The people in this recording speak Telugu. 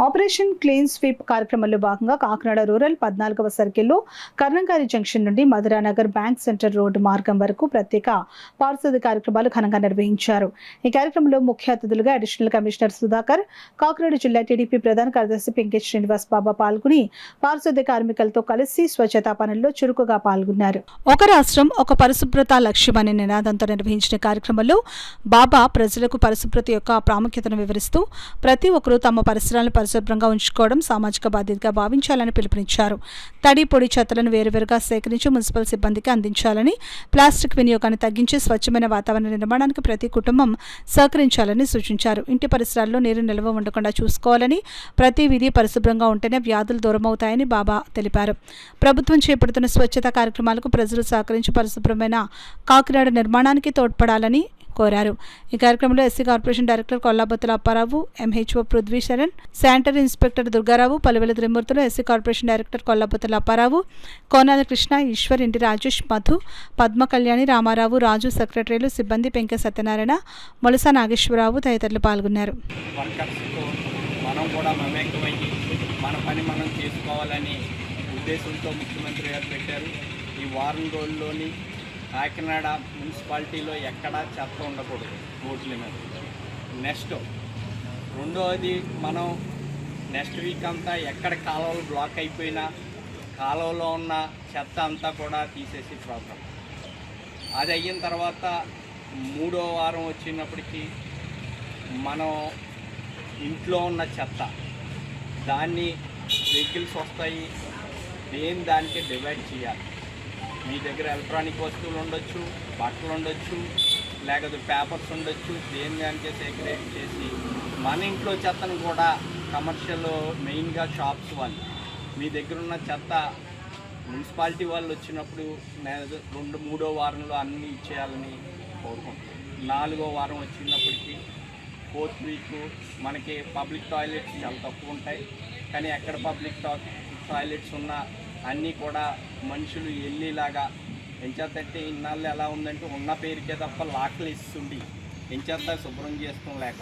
ఆపరేషన్ క్లీన్ స్వీప్ కార్యక్రమంలో భాగంగా కాకినాడ రూరల్ 14వ సర్కిల్లో కర్ణంగారి జంక్షన్ నుండి మధురానగర్ బ్యాంక్ సెంటర్ రోడ్డు మార్గం వరకు ప్రత్యేక పారిశుద్ధ్య కార్యక్రమాలు ఘనంగా నిర్వహించారు. ఈ కార్యక్రమంలో ముఖ్య అతిథులుగా అడిషనల్ కమిషనర్ సుధాకర్, కాకినాడ జిల్లా టీడీపీ ప్రధాన కార్యదర్శి పింకె శ్రీనివాస్ బాబా పాల్గొని పారిశుద్ధ్య కార్మికులతో కలిసి స్వచ్ఛతా పనుల్లో చురుకుగా పాల్గొన్నారు. ఒక రాష్ట్రం ఒక పరిశుభ్రత లక్ష్యం అనే నినాదంతో నిర్వహించిన కార్యక్రమంలో బాబా ప్రజలకు పరిశుభ్రత యొక్క ప్రాముఖ్యతను వివరిస్తూ ప్రతి ఒక్కరూ తమ పరిసరాలను పరిశుభ్రంగా ఉంచుకోవడం సామాజిక బాధ్యతగా భావించాలని పిలుపునిచ్చారు. తడి పొడి చెత్తలను వేరువేరుగా సేకరించి మున్సిపల్ సిబ్బందికి అందించాలని, ప్లాస్టిక్ వినియోగాన్ని తగ్గించి స్వచ్ఛమైన వాతావరణ నిర్మాణానికి ప్రతి కుటుంబం సహకరించాలని సూచించారు. ఇంటి పరిసరాల్లో నీరు నిల్వ ఉండకుండా చూసుకోవాలని, ప్రతి వీధి పరిశుభ్రంగా ఉంటేనే వ్యాధులు దూరమవుతాయని బాబా తెలిపారు. ప్రభుత్వం చేపడుతున్న స్వచ్ఛతా కార్యక్రమాలకు ప్రజలు సహకరించి పరిశుభ్రమైన కాకినాడ నిర్మాణానికి తోడ్పడాలని కోరారు. ఈ కార్యక్రమంలో SC corporation director Kollabathula Apparao, MHO Prithvi Sharan, sanitary inspector Durgarao, Paluvela Trimurthulu, SC corporation director Kollabathula Apparao, Konala Krishna, Eswar, Inti Rajesh, Madhu, Padma Kalyani, Ramarao, రాజు, సెక్రటరీలు, సిబ్బంది, పెంకె సత్యనారాయణ, మొలసా నాగేశ్వరరావు తదితరులు పాల్గొన్నారు. మనం కూడా మమేకమయ్యి మన పని మనం చేసుకోవాలని ఉద్దేశంతో ముఖ్యమంత్రి గారు పెట్టారు. ఈ వారం రోజుల్లోని కాకినాడ మున్సిపాలిటీలో ఎక్కడా చెత్త ఉండకూడదు రోడ్ల మీద. రెండవది, మనం నెక్స్ట్ వీక్ అంతా ఎక్కడ కాలువలు బ్లాక్ అయిపోయినా కాలువలో ఉన్న చెత్త అంతా కూడా తీసేసి ప్రోగ్రాం. అది అయిన తర్వాత 3వ వారం వచ్చినప్పటికీ మనం ఇంట్లో ఉన్న చెత్త దాన్ని వెహికల్స్ వస్తాయి, దానికి డివైడ్ చేయాలి. మీ దగ్గర ఎలక్ట్రానిక్ వస్తువులు ఉండొచ్చు, బట్టలు ఉండొచ్చు, లేకపోతే పేపర్స్ ఉండొచ్చు, దానికే సేకరేట్ చేసి మన ఇంట్లో చెత్తను కూడా కమర్షియల్ మెయిన్గా షాప్స్ వాళ్ళు మీ దగ్గర ఉన్న చెత్త మున్సిపాలిటీ వాళ్ళు వచ్చినప్పుడు 3వ వారంలో అన్నీ ఇచ్చేయాలని కోరుకుంటున్నాం. 4వ వారం వచ్చినప్పటికీ 4th వీక్ మనకి పబ్లిక్ టాయిలెట్స్ చాలా తక్కువ ఉంటాయి. కానీ ఎక్కడ పబ్లిక్ టాయిలెట్స్ ఉన్నా అన్నీ కూడా మనుషులు వెళ్ళేలాగా ఎంచేతంటే ఇన్నాళ్ళు ఎలా ఉందంటే ఉన్న పేరుకే తప్ప లాక్లు ఇస్తుండి ఎంచేత శుభ్రం చేసుకోలేక